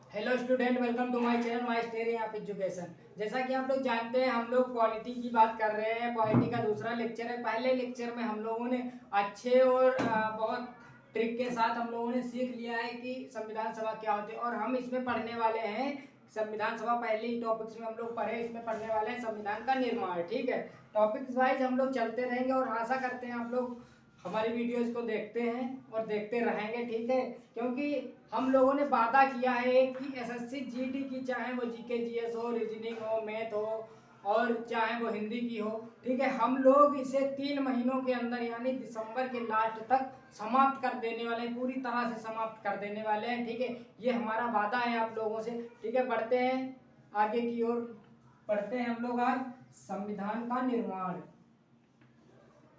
Hello student, welcome to my channel my study of education. जैसा कि आप लोग जानते हैं, हम लोग पॉलिटी की बात कर रहे हैं। पॉलिटी का दूसरा लेक्चर है। पहले लेक्चर में हम लोगों ने अच्छे और बहुत ट्रिक के साथ हम लोगों ने सीख लिया है कि संविधान सभा क्या होती है, और हम इसमें पढ़ने वाले हैं संविधान सभा। पहले ही टॉपिक्स में हम लोग पढ़े, इसमें पढ़ने वाले हैं संविधान का निर्माण। ठीक है, टॉपिक्स वाइज हम लोग चलते रहेंगे और आशा करते हैं आप लोग हमारी वीडियोस को देखते हैं और देखते रहेंगे। ठीक है, क्योंकि हम लोगों ने वादा किया है कि एसएससी जीडी की, चाहे वो जीके जीएस हो, रीजनिंग हो, मैथ हो, और चाहे वो हिंदी की हो, ठीक है, हम लोग इसे 3 महीनों के अंदर यानी दिसंबर के लास्ट तक समाप्त कर देने वाले हैं, पूरी तरह से समाप्त कर देने वाले हैं। ठीक है, ये हमारा वादा है आप लोगों से। ठीक है, बढ़ते हैं आगे की ओर। पढ़ते हैं हम लोग आज संविधान का निर्माण।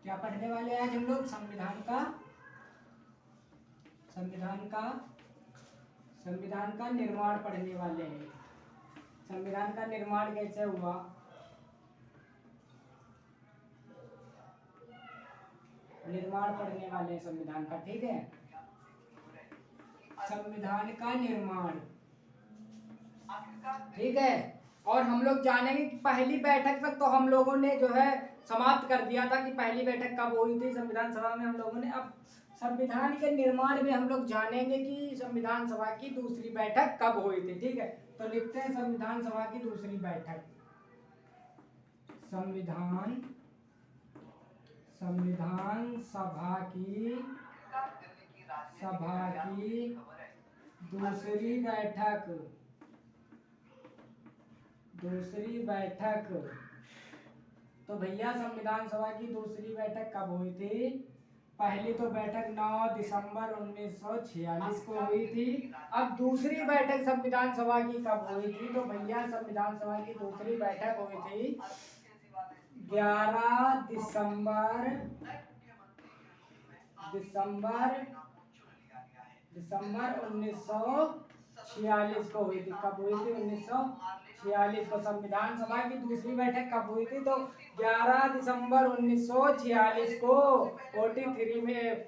क्या पढ़ने वाले हैं आज हम लोग? संविधान का निर्माण पढ़ने वाले हैं। संविधान का निर्माण कैसे हुआ, निर्माण पढ़ने वाले हैं संविधान का। ठीक है, संविधान का निर्माण। ठीक है, और हम लोग जानेंगे कि पहली बैठक तक तो हम लोगों ने जो है समाप्त कर दिया था कि पहली बैठक कब हुई थी संविधान सभा में हम लोगों ने। अब संविधान के निर्माण में हम लोग जानेंगे कि संविधान सभा की दूसरी बैठक कब हुई थी। ठीक है, तो लिखते हैं संविधान सभा की दूसरी बैठक। संविधान सभा की दूसरी बैठक। तो भैया संविधान सभा की दूसरी बैठक कब हुई थी? पहली तो बैठक 9 दिसंबर 1946 को हुई थी। अब दूसरी बैठक संविधान सभा की कब हुई थी? तो भैया संविधान सभा की दूसरी बैठक हुई थी 11 दिसंबर 1946 को हुई थी। कब हुई थी? 1946 को। संविधान सभा की दूसरी बैठक कब हुई थी? तो 11 दिसंबर 1946 को 43 में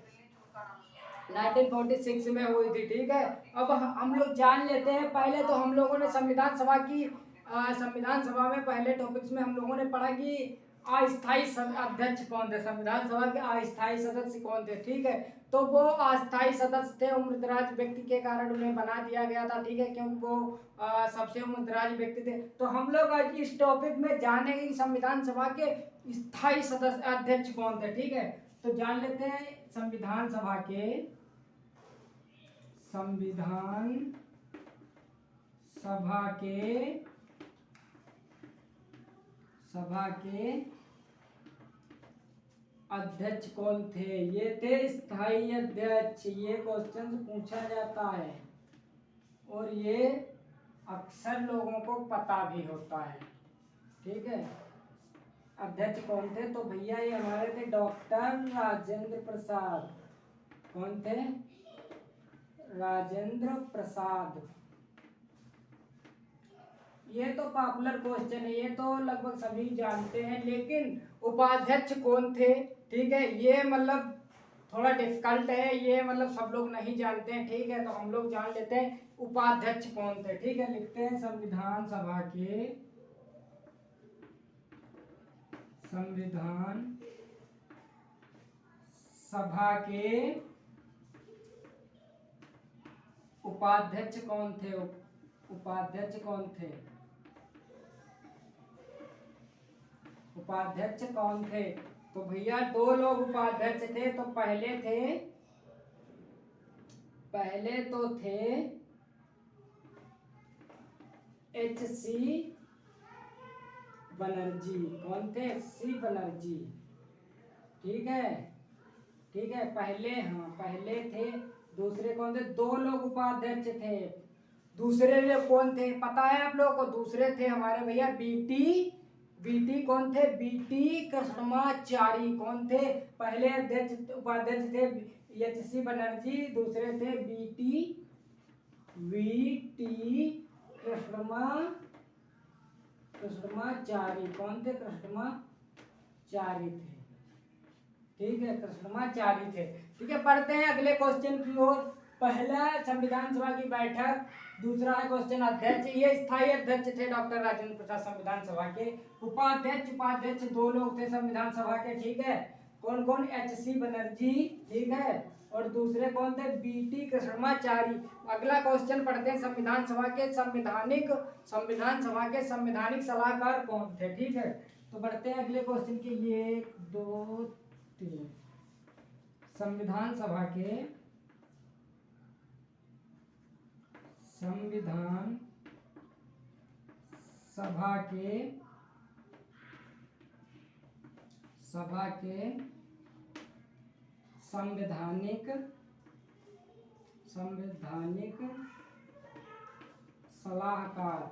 1946 में हुई थी। ठीक है, अब हम लोग जान लेते हैं। पहले तो हम लोगों ने संविधान सभा में पहले टॉपिक्स में हम लोगों ने पढ़ा कि अस्थायी अध्यक्ष कौन थे, संविधान सभा के अस्थायी सदस्य कौन थे। ठीक है, तो वो अस्थायी सदस्य थे उम्रदराज व्यक्ति के कारण उन्हें बना दिया गया था। ठीक है, क्योंकि वो सबसे उम्रदराज व्यक्ति थे। तो हम लोग आज इस टॉपिक में जानेंगे कि संविधान सभा के स्थायी सदस्य अध्यक्ष कौन थे। ठीक है, तो जान लेते हैं संविधान सभा के अध्यक्ष कौन थे। ये थे स्थायी अध्यक्ष। ये क्वेश्चन पूछा जाता है और ये अक्सर लोगों को पता भी होता है। ठीक है, अध्यक्ष कौन थे? तो भैया ये हमारे थे डॉक्टर राजेंद्र प्रसाद। कौन थे? राजेंद्र प्रसाद। ये तो पॉपुलर क्वेश्चन है, ये तो लगभग सभी जानते हैं, लेकिन उपाध्यक्ष कौन थे? ठीक है, ये मतलब थोड़ा डिफिकल्ट है, ये मतलब सब लोग नहीं जानते हैं। ठीक है, तो हम लोग जान लेते हैं उपाध्यक्ष कौन थे। ठीक है, लिखते हैं संविधान सभा के उपाध्यक्ष कौन थे? उपाध्यक्ष कौन थे? तो भैया 2 लोग उपाध्यक्ष थे। तो पहले तो थे H.C. बनर्जी। कौन थे? H.C. बनर्जी। ठीक है, पहले थे। दूसरे कौन थे? 2 लोग उपाध्यक्ष थे। दूसरे लोग कौन थे पता है आप लोगों को? दूसरे थे हमारे भैया बीटी कौन थे? बीटी कृष्णमाचारी। कौन थे? पहले उपाध्यक्ष थे H.C. बनर्जी, दूसरे थे वीटी कृष्णमाचारी। कौन थे? कृष्णमाचारी थे। ठीक है, कृष्णमाचारी थे। ठीक है, पढ़ते हैं अगले क्वेश्चन की ओर। पहला संविधान सभा की बैठक, दूसरा है क्वेश्चन अध्यक्ष। ये स्थायी अध्यक्ष थे डॉक्टर राजेंद्र प्रसाद संविधान सभा के। उपाध्यक्ष दो लोग थे संविधान सभा के, ठीक है। कौन कौन? एच.सी. बनर्जी, ठीक है, और दूसरे कौन थे? बी.टी. कृष्णमाचारी। अगला क्वेश्चन पढ़ते हैं, संविधान सभा के संवैधानिक सलाहकार कौन थे, ठीक है। तो बढ़ते हैं अगले क्वेश्चन के। ये 1 2 3 संविधान सभा के संवैधानिक सलाहकार,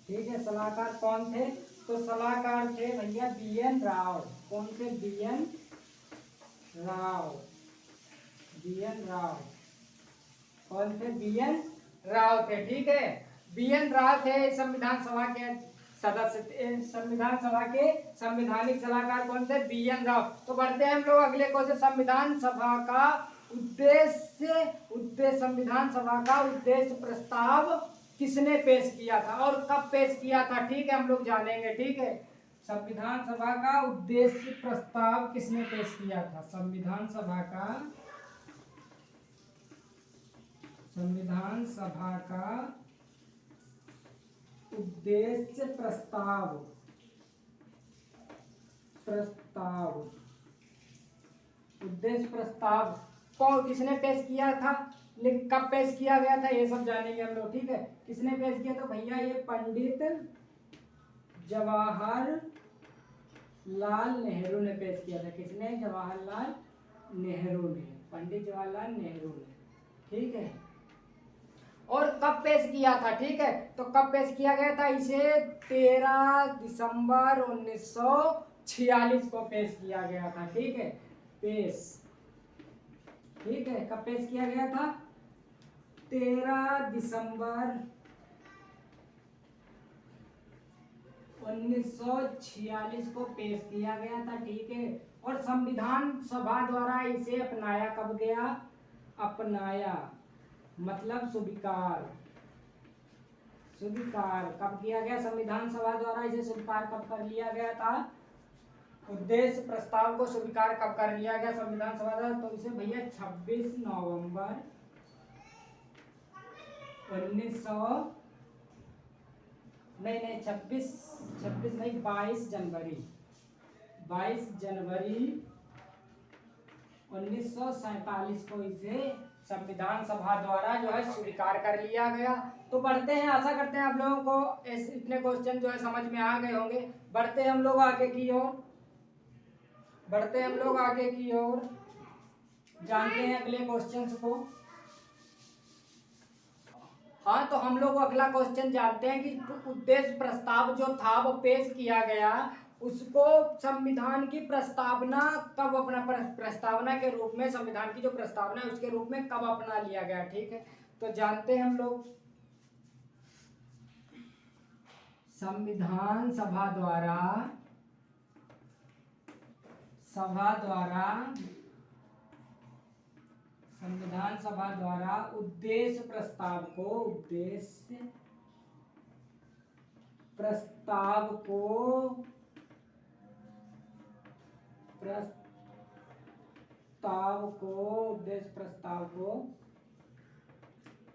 ठीक है। सलाहकार कौन थे? तो सलाहकार थे भैया बी.एन. राव। कौन थे? बी.एन. राव। कौन थे? बी.एन. राव थे, ठीक है। बी.एन. राव थे संविधान सभा के सदस्य। संविधान सभा के संवैधानिक सलाहकार कौन थे? बी.एन. राव। तो बढ़ते हैं हम लोग अगले क्वेश्चन। संविधान सभा का उद्देश्य प्रस्ताव किसने पेश किया था और कब पेश किया था, ठीक है, हम लोग जानेंगे, ठीक है। संविधान सभा का उद्देश्य प्रस्ताव किसने पेश किया था? संविधान सभा का उद्देश्य प्रस्ताव कौन किसने पेश किया था, लेकिन कब पेश किया गया था, ये सब जानेंगे हम लोग, ठीक है। किसने पेश किया? तो भैया ये पंडित जवाहरलाल नेहरू ने पेश किया था। किसने? जवाहरलाल नेहरू ने, पंडित जवाहरलाल नेहरू ने, ठीक है। और कब पेश किया था, ठीक है। तो कब पेश किया गया था इसे? 13 दिसंबर 1946 को पेश किया गया था, ठीक है। ठीक है, कब पेश किया गया था? 13 दिसंबर 1946 को पेश किया गया था, ठीक है। और संविधान सभा द्वारा इसे अपनाया कब गया? मतलब स्वीकार कब किया गया? संविधान सभा द्वारा इसे स्वीकार कब कर लिया गया था? उद्देश्य प्रस्ताव को स्वीकार कब कर लिया गया संविधान सभा द्वारा? तो इसे भैया 26 नवंबर 22 जनवरी 1947 को इसे संविधान सभा द्वारा जो है स्वीकार कर लिया गया। तो बढ़ते हैं, आशा करते हैं आप लोगों को इतने क्वेश्चन जो है समझ में आ गए होंगे। बढ़ते हैं हम लोग आगे की ओर, जानते हैं अगले क्वेश्चंस को। हाँ, तो हम लोग अगला क्वेश्चन जानते हैं कि उद्देश्य प्रस्ताव जो था वो पेश किया गया, उसको संविधान की प्रस्तावना कब प्रस्तावना के रूप में, संविधान की जो प्रस्तावना है उसके रूप में कब अपना लिया गया, ठीक है। तो जानते हैं हम लोग, संविधान सभा द्वारा उद्देश्य प्रस्ताव को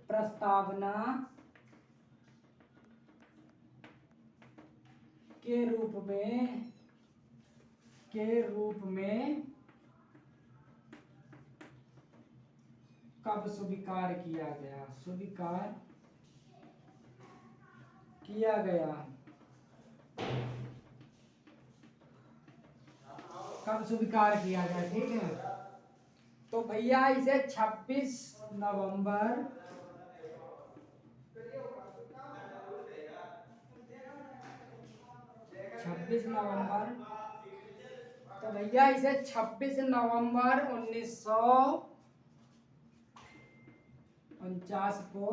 प्रस्तावना के रूप में कब स्वीकार किया गया? कब स्वीकार किया गया, ठीक है। तो भैया इसे 26 नवंबर 1949 को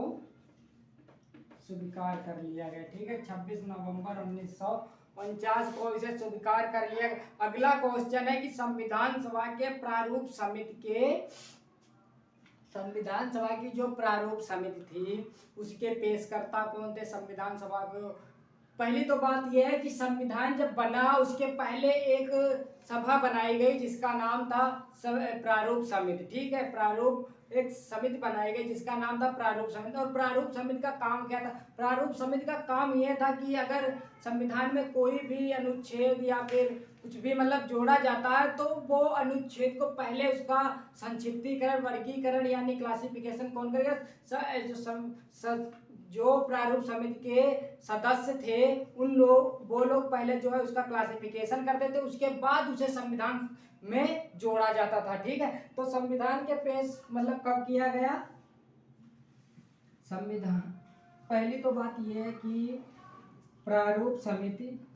स्वीकार कर लिया गया, ठीक है। 26 नवंबर 1949 49 को इसे स्वीकार कर लिया। अगला क्वेश्चन है कि संविधान सभा के प्रारूप की जो प्रारूप समिति थी उसके पेशकर्ता कौन थे संविधान सभा को। पहली तो बात यह है कि संविधान जब बना उसके पहले एक सभा बनाई गई जिसका नाम था प्रारूप समिति। ठीक है, प्रारूप एक समिति बनाई गई जिसका नाम था प्रारूप समिति। और प्रारूप समिति का काम क्या था? प्रारूप समिति का काम यह था कि अगर संविधान में कोई भी अनुच्छेद या फिर कुछ भी मतलब जोड़ा जाता है तो वो अनुच्छेद को पहले उसका संक्षिप्तीकरण, वर्गीकरण यानी क्लासिफिकेशन कौन करेगा? जो प्रारूप समिति के सदस्य थे वो लोग पहले जो है उसका क्लासिफिकेशन करते थे, उसके बाद उसे संविधान में जोड़ा जाता था। ठीक है, तो संविधान के पेश मतलब कब किया गया? संविधान पहली तो बात यह है कि प्रारूप समिति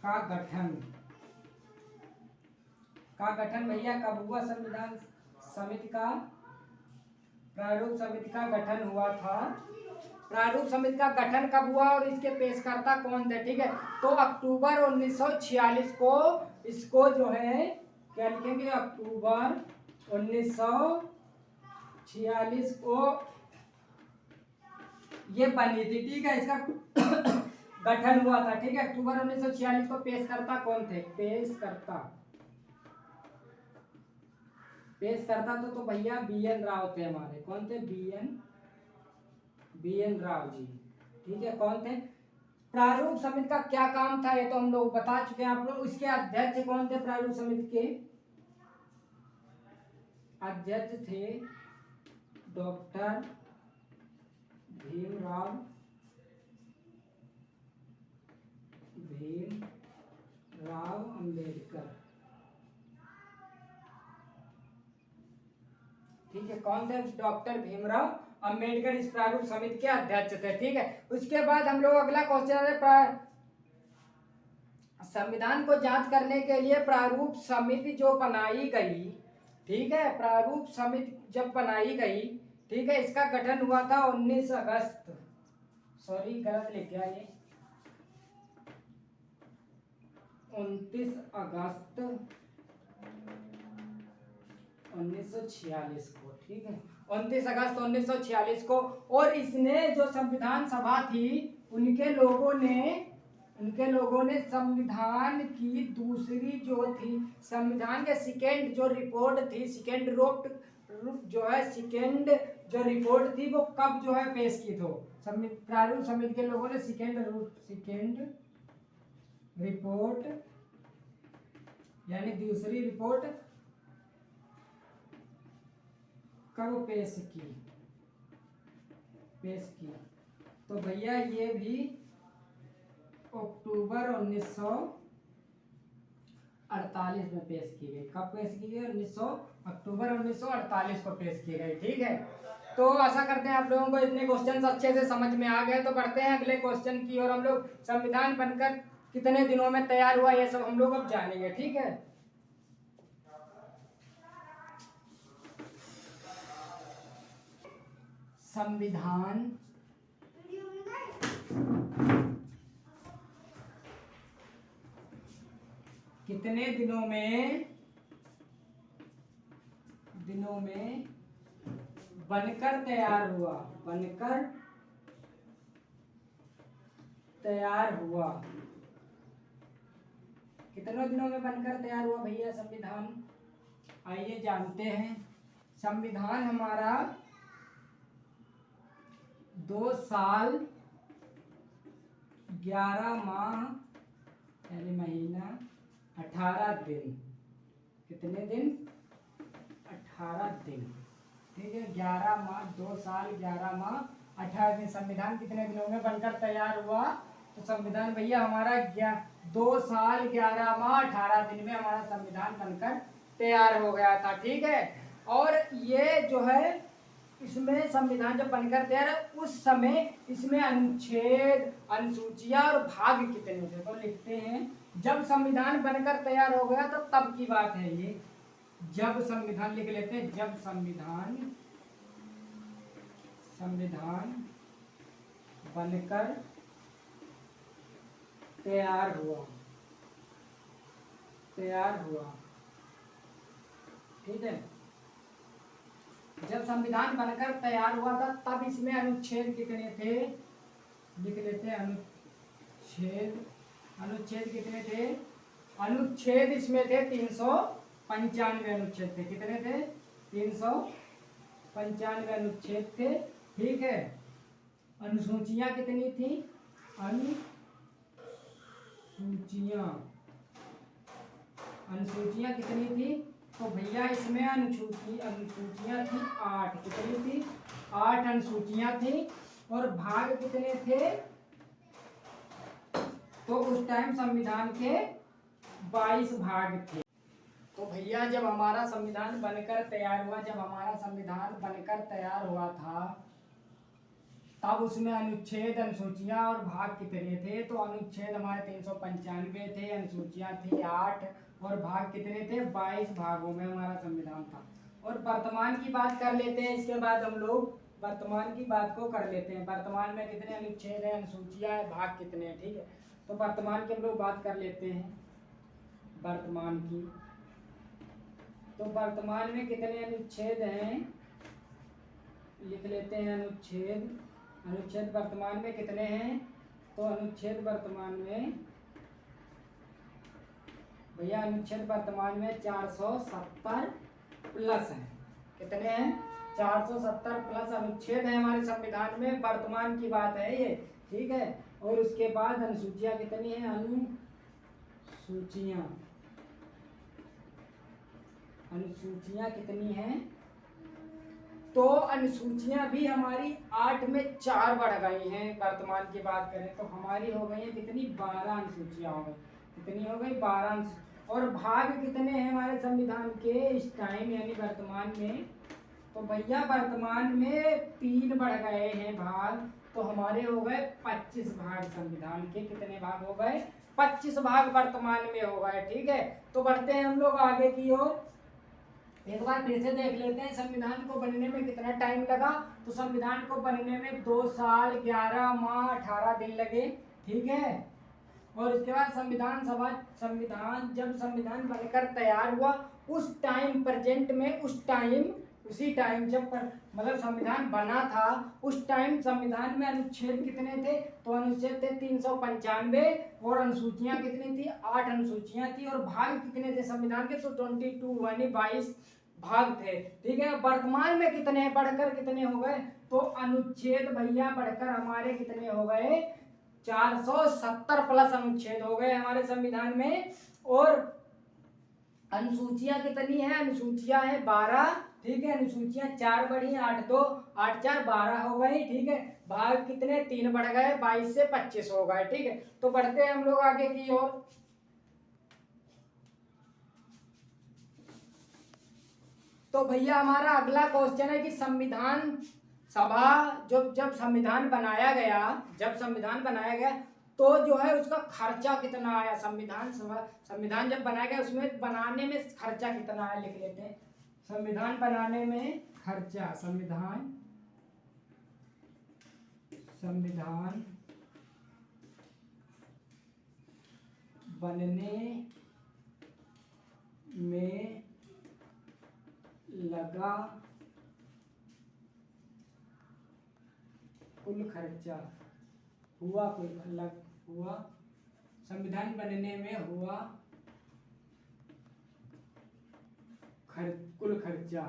का गठन भैया कब हुआ? संविधान समिति का प्रारूप समिति का गठन हुआ था। प्रारूप समिति का गठन कब हुआ और इसके पेशकर्ता कौन थे? ठीक है, तो अक्टूबर 1946 को इसको जो है क्या लिखेंगे? अक्टूबर 1946 को ये बनी थी। ठीक है, इसका गठन हुआ था। ठीक है, अक्टूबर 1946 को पेशकर्ता कौन थे? पेशकर्ता तो भैया BN राव थे हमारे। कौन थे? BN राव जी। ठीक है, कौन थे? प्रारूप समिति का क्या काम था ये तो हम लोग बता चुके हैं आप लोग। इसके अध्यक्ष कौन थे? प्रारूप समिति के अध्यक्ष थे डॉक्टर भीमराव अंबेडकर। ठीक है, कौन थे? डॉक्टर भीमराव अंबेडकर इस प्रारूप समिति के अध्यक्ष थे। ठीक है, उसके बाद हम लोग अगला क्वेश्चन है संविधान को जांच करने के लिए प्रारूप समिति जो बनाई गई। ठीक है, प्रारूप समिति जब बनाई गई, ठीक है, इसका गठन हुआ था 19 अगस्त, सॉरी गलत लिख गया ये, 29 अगस्त 1946 को। ठीक है, 29 अगस्त 1946 को। और इसने जो संविधान सभा थी उनके लोगों ने संविधान की दूसरी जो थी, संविधान के सेकेंड जो रिपोर्ट थी, सेकेंड जो रिपोर्ट थी वो कब जो है पेश की थी? प्रारूप समिति के लोगों ने सेकेंड रिपोर्ट यानी दूसरी रिपोर्ट कब पेश की? तो भैया ये भी अक्टूबर 1948 में पेश की गई। कब पेश की गई? अक्टूबर 1948 को पेश की गई। ठीक है, तो आशा करते हैं आप लोगों को इतने क्वेश्चंस अच्छे से समझ में आ गए। तो बढ़ते हैं अगले क्वेश्चन की और हम लोग संविधान बनकर कितने दिनों में तैयार हुआ ये सब हम लोग अब जानेंगे। ठीक है, संविधान कितने दिनों में बनकर तैयार हुआ? कितने दिनों में बनकर तैयार हुआ भैया संविधान? आइए जानते हैं। संविधान हमारा 2 साल 11 माह यानी महीना 18 दिन। कितने दिन? 18 दिन। ठीक है, 11 माह 2 साल 11 माह 18 दिन। संविधान कितने दिनों में बनकर तैयार हुआ? तो संविधान भैया हमारा 2 साल 11 माह 18 दिन में हमारा संविधान बनकर तैयार हो गया था। ठीक है, और ये जो है इसमें संविधान जब बनकर तैयार है उस समय इसमें अनुच्छेद, अनुसूचियां और भाग कितने थे? तो लिखते हैं जब संविधान बनकर तैयार हो गया तो तब की बात है ये। जब संविधान लिख लेते हैं, जब संविधान संविधान बनकर तैयार हुआ, ठीक है। जब संविधान बनकर तैयार हुआ था तब इसमें अनुच्छेद कितने थे, लिख लेते हैं। अनुच्छेद कितने थे? अनुच्छेद इसमें थे 395 अनुच्छेद थे। कितने थे? 395 अनुच्छेद थे, ठीक है। अनुसूचियां कितनी थी? अनुसूचियां कितनी थी? तो भैया इसमें अनुसूचियां थी 8। कितनी थी? 8 अनुसूचियां थी। और भाग कितने थे? तो उस टाइम संविधान के 22 भाग थे। तो भैया जब हमारा संविधान बनकर तैयार हुआ था तब उसमें अनुच्छेद, अनुसूचियां और भाग कितने थे? तो अनुच्छेद हमारे 395 थे, अनुसूचियां थी 8 और भाग कितने थे? 22 भागों में हमारा संविधान था। और वर्तमान की बात कर लेते हैं, इसके बाद हम लोग वर्तमान की बात को कर लेते हैं। वर्तमान में कितने अनुच्छेद हैं, अनुसूचियां हैं, भाग कितने हैं, ठीक है। तो वर्तमान की हम लोग बात कर लेते हैं वर्तमान की। तो वर्तमान में कितने अनुच्छेद हैं, लिख लेते हैं। अनुच्छेद वर्तमान में कितने हैं? तो अनुच्छेद वर्तमान में भैया 470 प्लस हैं। कितने हैं? 470 प्लस अनुच्छेद है हमारे संविधान में। वर्तमान की बात है ये, ठीक है। और उसके बाद अनुसूचियां कितनी हैं? अनुसूचियां कितनी हैं? तो अनुसूचियां भी हमारी 8 में 4 बढ़ गई हैं। वर्तमान की बात करें तो हमारी हो गई है कितनी? 12 अनुसूचियां हो गई। कितनी हो गई? 12। और भाग कितने हैं हमारे संविधान के इस टाइम, यानी वर्तमान में? तो भैया वर्तमान में 3 बढ़ गए हैं भाग, तो हमारे हो गए 25 भाग संविधान के। कितने भाग हो गए? 25 भाग वर्तमान में हो गए, ठीक है। तो बढ़ते हैं हम लोग आगे की ओर। एक बार फिर से देख लेते हैं संविधान को बनने में कितना टाइम लगा। तो संविधान को बनने में 2 साल 11 माह 18 दिन लगे, ठीक है। और उसके बाद जब संविधान बनकर तैयार हुआ उस टाइम प्रेजेंट में, उसी टाइम जब मतलब संविधान बना था उस टाइम संविधान में अनुच्छेद कितने थे? तो अनुच्छेद थे 395 और अनुसूचियां कितनी थी? 8 अनुसूचियां थी। और भाग कितने थे संविधान के? तो 22 यानी 22 भाग थे, ठीक है। वर्तमान में कितने बढ़कर कितने हो गए? तो अनुच्छेद भैया बढ़कर हमारे कितने हो गए? 470 प्लस अनुच्छेद हो गए हमारे संविधान में। और अनुसूचियां कितनी है? अनुसूचियां है 12, ठीक है। अनुसूचियां 4 बढ़ी, 8 2 8 4 12 हो गई, ठीक है। भाग कितने? 3 बढ़ गए, 22 से 25 हो गए, ठीक है। तो बढ़ते हैं हम लोग आगे की ओर। तो भैया हमारा अगला क्वेश्चन है कि संविधान सभा जब संविधान बनाया गया तो जो है उसका खर्चा कितना आया? संविधान जब बनाया गया उसमें बनाने में खर्चा कितना आया, लिख लेते हैं। संविधान बनाने में खर्चा, संविधान बनने में लगा कुल खर्चा हुआ संविधान बनने में हुआ कुल खर्चा,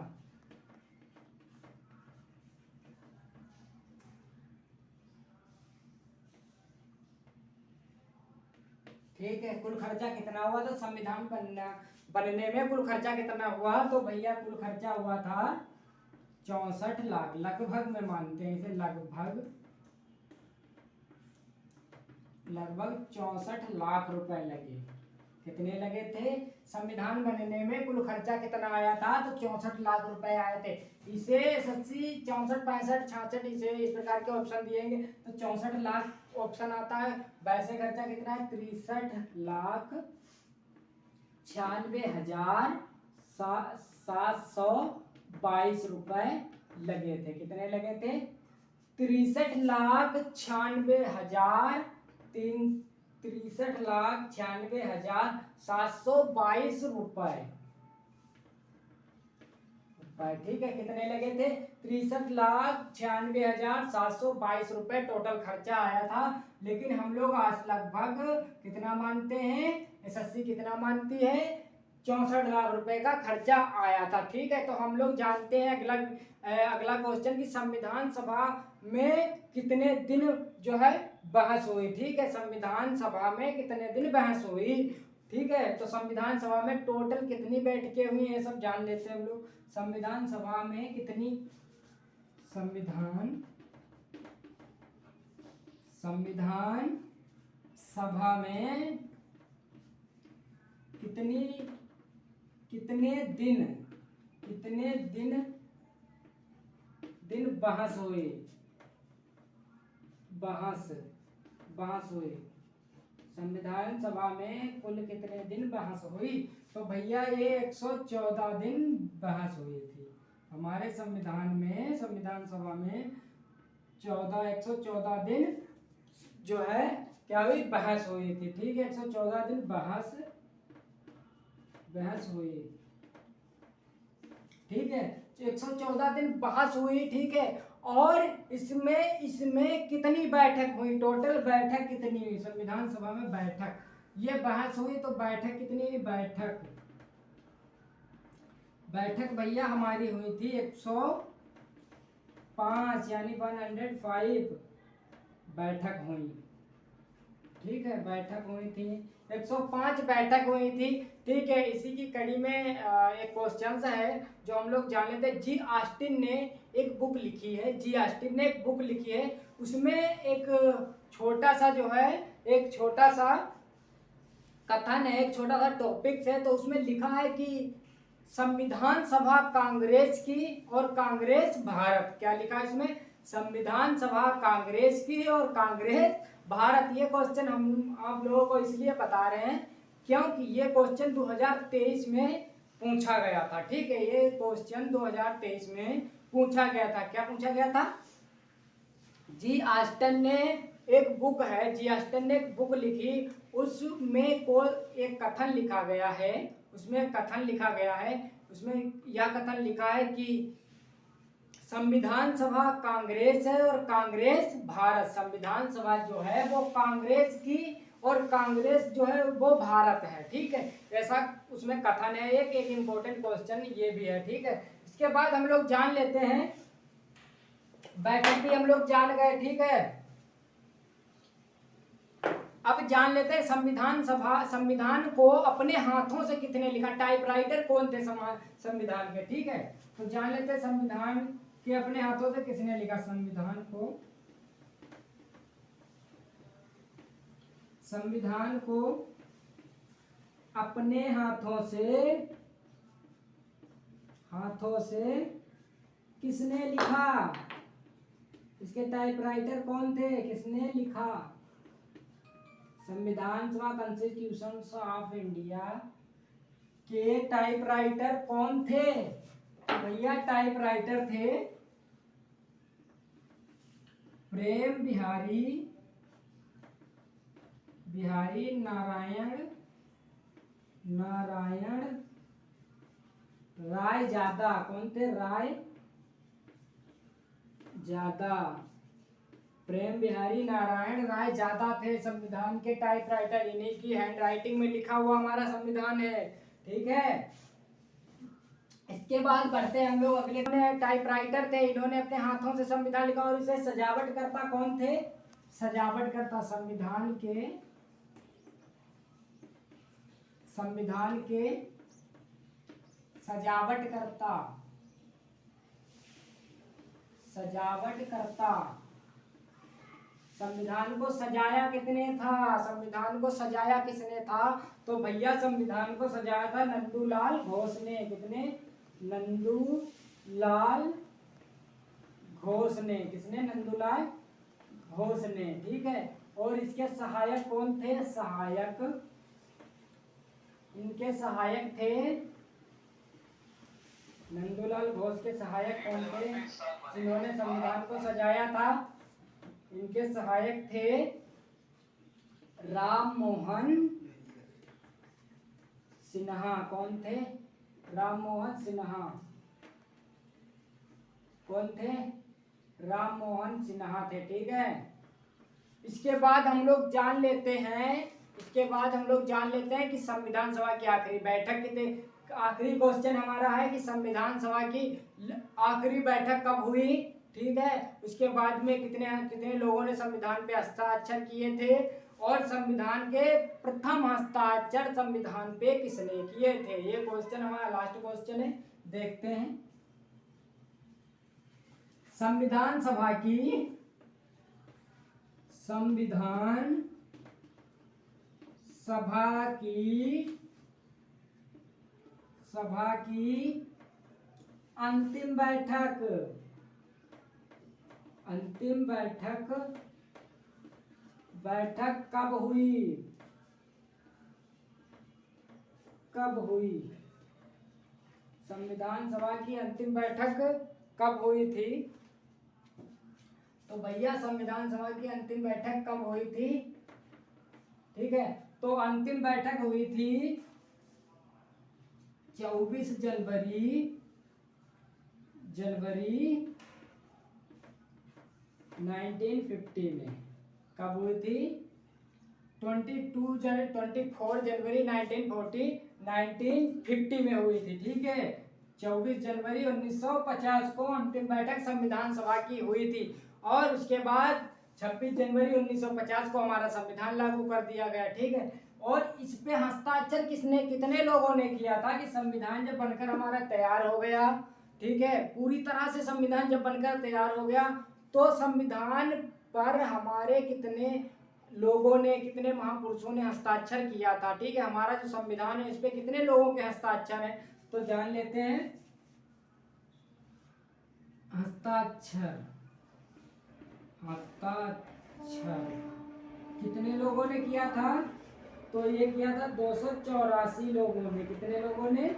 ठीक है। कुल खर्चा कितना हुआ? तो संविधान बनने में कुल खर्चा कितना हुआ? तो भैया कुल खर्चा हुआ था 64 लाख, लगभग में मानते हैं इसे, लगभग 64 लाख रुपए लगे। कितने लगे थे? संविधान बनने में कुल खर्चा कितना आया था? तो 64 लाख रुपए आए थे। इसे 80 64 65 66 इसे इस प्रकार के ऑप्शन दिएंगे तो 64 लाख ऑप्शन आता है। वैसे खर्चा कितना है? 63,96,722 रुपए लगे थे। कितने लगे थे? 63,96,हजार 63,96,722 रुपए। ठीक है, कितने लगे थे? 63,96,722 रुपए टोटल खर्चा आया था। लेकिन हम लोग आज लगभग कितना मानते हैं, एसएससी कितना मानती है? 64 लाख रुपए का खर्चा आया था। ठीक है, तो हम लोग जानते हैं अगला क्वेश्चन कि संविधान सभा में कितने दिन जो है बहस हुई। ठीक है, संविधान सभा में कितने दिन बहस हुई। ठीक है, तो संविधान सभा में टोटल कितनी बैठकें हुई ये सब जान लेते हैं हम लोग। संविधान सभा में कितनी संविधान सभा में कितने दिन बहस हुई। संविधान सभा में कुल कितने दिन बहस हुई? तो भैया ये 114 दिन बहस हुई थी हमारे संविधान सभा में 114 दिन जो है क्या हुई, बहस हुई थी। ठीक है, 114 दिन बहस हुई। ठीक है, 114 दिन बहस हुई। ठीक है, और इसमें कितनी बैठक हुई, टोटल बैठक कितनी हुई संविधान सभा में? बैठक, ये बहस हुई तो बैठक कितनी हुई? बैठक भैया हमारी हुई थी 105 यानी 105 बैठक हुई। ठीक है, बैठक हुई थी 105 बैठक हुई थी। ठीक है, इसी की कड़ी में एक क्वेश्चन है जो हम लोग जान लेते हैं। जी ऑस्टिन ने एक बुक लिखी है, उसमें एक छोटा सा जो है, एक छोटा सा कथन है, एक छोटा सा टॉपिक्स है। तो उसमें लिखा है कि संविधान सभा कांग्रेस की और कांग्रेस भारत। क्या लिखा है इसमें? संविधान सभा कांग्रेस की और कांग्रेस भारत। ये क्वेश्चन हम आप लोगों को इसलिए बता रहे हैं क्योंकि ये क्वेश्चन 2023 में पूछा गया था। ठीक है, ये क्वेश्चन 2023 में पूछा गया था। क्या पूछा गया था? जी ऑस्टिन ने एक बुक लिखी, उसमें को एक कथन लिखा गया है। उसमें यह कथन लिखा है कि संविधान सभा कांग्रेस है और कांग्रेस भारत। संविधान सभा जो है वो कांग्रेस की और कांग्रेस जो है वो भारत है। ठीक है, ऐसा उसमें कथन है। एक इम्पोर्टेंट क्वेश्चन ये भी है। ठीक है, इसके बाद हम लोग जान लेते हैं, बैठक भी हम लोग जान गए। ठीक है, अब जान लेते हैं संविधान को अपने हाथों से कितने लिखा। टाइपराइटर कौन थे संविधान के? ठीक है, तो जान लेते हैं संविधान के अपने हाथों से किसने लिखा। संविधान को अपने हाथों से किसने लिखा? इसके टाइपराइटर कौन थे? किसने लिखा? संविधान सभा कॉन्स्टिट्यूशन ऑफ इंडिया के टाइपराइटर कौन थे? भैया टाइपराइटर थे प्रेम बिहारी नारायण राय ज्यादा। कौन थे? राय ज्यादा। प्रेम बिहारी नारायण राय ज्यादा थे संविधान के टाइपराइटर। इन्हीं की हैंडराइटिंग में लिखा हुआ हमारा संविधान है। ठीक है, इसके बाद बढ़ते हैं हम लोग अगले। टाइपराइटर थे, इन्होंने अपने हाथों से संविधान लिखा। और इसे सजावटकर्ता कौन थे? सजावटकर्ता संविधान के सजावटकर्ता। संविधान को सजाया किसने था? तो भैया संविधान को सजाया था नंदूलाल घोष ने। किसने? नंदूलाल घोष ने। किसने? नंदूलाल घोष ने। ठीक है, और इसके सहायक कौन थे? इनके सहायक थे नंदूलाल घोष के सहायक कौन थे जिन्होंने संविधान को सजाया था? इनके सहायक थे राम मोहन सिन्हा। कौन थे? राम मोहन सिन्हा। कौन थे? राम मोहन सिन्हा थे। ठीक है, इसके बाद हम लोग जान लेते हैं कि संविधान सभा की आखिरी बैठक कितने, आखिरी क्वेश्चन हमारा है कि संविधान सभा की आखिरी बैठक कब हुई। ठीक है, उसके बाद में कितने कितने लोगों ने संविधान पे हस्ताक्षर किए थे और संविधान के प्रथम हस्ताक्षर संविधान पे किसने किए थे। ये क्वेश्चन हमारा लास्ट क्वेश्चन है, देखते हैं। संविधान सभा की अंतिम बैठक कब हुई? संविधान सभा की अंतिम बैठक कब हुई थी? तो भैया संविधान सभा की अंतिम बैठक कब हुई थी? ठीक है, तो अंतिम बैठक हुई थी 24 जनवरी 1950 में। कब हुई थी? 24 जनवरी 1950 में हुई थी। ठीक है, 24 जनवरी 1950 को अंतिम बैठक संविधान सभा की हुई थी और उसके बाद 26 जनवरी 1950 को हमारा संविधान लागू कर दिया गया। ठीक है, और इस पे हस्ताक्षर कितने लोगों ने किया था कि संविधान जब बनकर हमारा तैयार हो गया, ठीक है, पूरी तरह से संविधान जब बनकर तैयार हो गया तो संविधान पर हमारे कितने लोगों ने, कितने महापुरुषों ने हस्ताक्षर किया था। ठीक है, हमारा जो संविधान है इस पे कितने लोगों के हस्ताक्षर हैं तो जान लेते हैं। हस्ताक्षर कितने लोगों ने किया था? तो ये किया था 284 लोगों ने। कितने लोगों ने?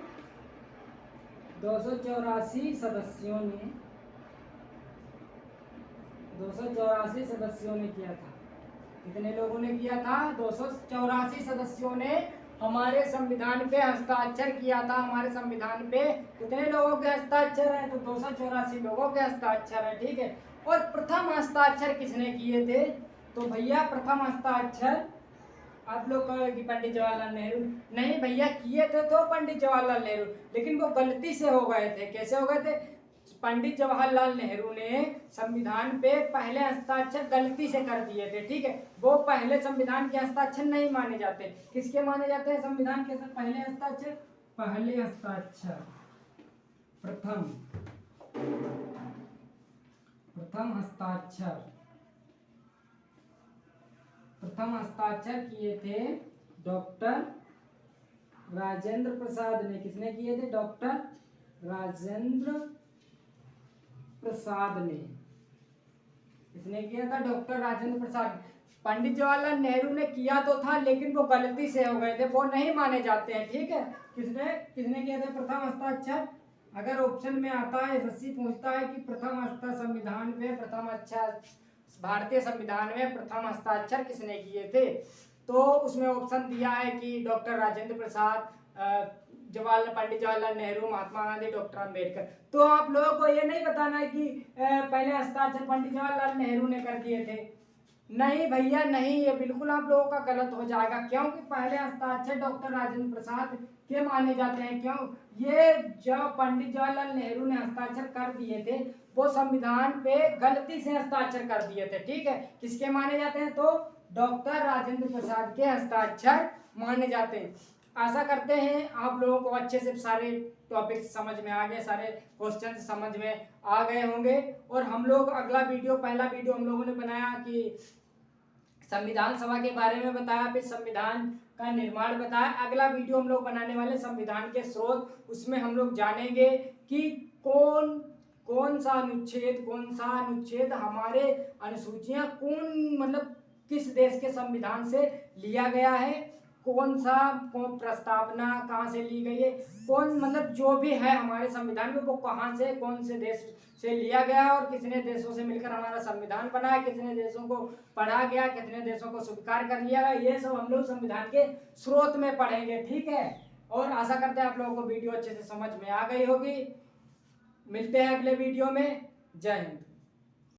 284 सदस्यों ने 284 सदस्यों ने किया था। कितने लोगों ने किया था? 284 सदस्यों ने हमारे संविधान पे हस्ताक्षर किया था। हमारे संविधान पे कितने लोगों के हस्ताक्षर हैं? तो 284 लोगों के हस्ताक्षर है। ठीक है, और प्रथम हस्ताक्षर किसने किए थे? तो भैया प्रथम हस्ताक्षर आप लोग कहोगे कि पंडित जवाहरलाल नेहरू। नहीं भैया, किए थे तो पंडित जवाहरलाल नेहरू, लेकिन वो गलती से हो गए थे। कैसे हो गए थे? पंडित जवाहरलाल नेहरू ने संविधान पे पहले हस्ताक्षर गलती से कर दिए थे। ठीक है, वो पहले संविधान के हस्ताक्षर नहीं माने जाते। किसके माने जाते हैं संविधान के पहले हस्ताक्षर? पहले हस्ताक्षर प्रथम हस्ताक्षर किए थे डॉक्टर राजेंद्र प्रसाद ने। किसने किए थे? डॉक्टर राजेंद्र प्रसाद ने। किसने किया था? डॉक्टर राजेंद्र प्रसाद। पंडित जवाहरलाल नेहरू ने किया तो था लेकिन वो गलती से हो गए थे, वो नहीं माने जाते हैं। ठीक है, किसने किया था प्रथम हस्ताक्षर? अगर ऑप्शन में आता है, एसएससी पूछता है कि प्रथम हस्ताक्षर संविधान पे भारतीय संविधान में प्रथम हस्ताक्षर किसने किए थे, तो उसमें ऑप्शन दिया है कि डॉक्टर राजेंद्र प्रसाद, पंडित जवाहरलाल नेहरू, महात्मा गांधी, डॉक्टर अंबेडकर। तो आप लोगों को ये नहीं बताना है कि पहले हस्ताक्षर पंडित जवाहरलाल नेहरू ने कर दिए थे। नहीं भैया नहीं, ये बिल्कुल आप लोगों का गलत हो जाएगा, क्योंकि पहले हस्ताक्षर डॉक्टर राजेंद्र प्रसाद के माने जाते हैं। क्यों? ये जो पंडित जवाहरलाल नेहरू ने हस्ताक्षर कर दिए थे वो संविधान पे गलती से हस्ताक्षर कर दिए थे। ठीक है, किसके माने जाते हैं? तो डॉक्टर राजेंद्र प्रसाद के हस्ताक्षर माने जाते हैं। आशा करते हैं आप लोगों को अच्छे से सारे टॉपिक समझ में आ गए, सारे क्वेश्चन समझ में आ गए होंगे। और हम लोग पहला वीडियो हम लोगों ने बनाया कि संविधान सभा के बारे में बताया, फिर संविधान का निर्माण बताया। अगला वीडियो हम लोग बनाने वाले संविधान के स्रोत, उसमें हम लोग जानेंगे कि कौन सा अनुच्छेद हमारे अनुसूचियां किस देश के संविधान से लिया गया है कौन सा प्रस्तावना कहाँ से ली गई है, कौन मतलब जो भी है हमारे संविधान में वो कहाँ से कौन से देश से लिया गया और कितने देशों से मिलकर हमारा संविधान बना है, कितने देशों को पढ़ा गया, कितने देशों को स्वीकार कर लिया गया, ये सब हम लोग संविधान के स्रोत में पढ़ेंगे। ठीक है, और आशा करते हैं आप लोगों को वीडियो अच्छे से समझ में आ गई होगी। मिलते हैं अगले वीडियो में। जय हिंद।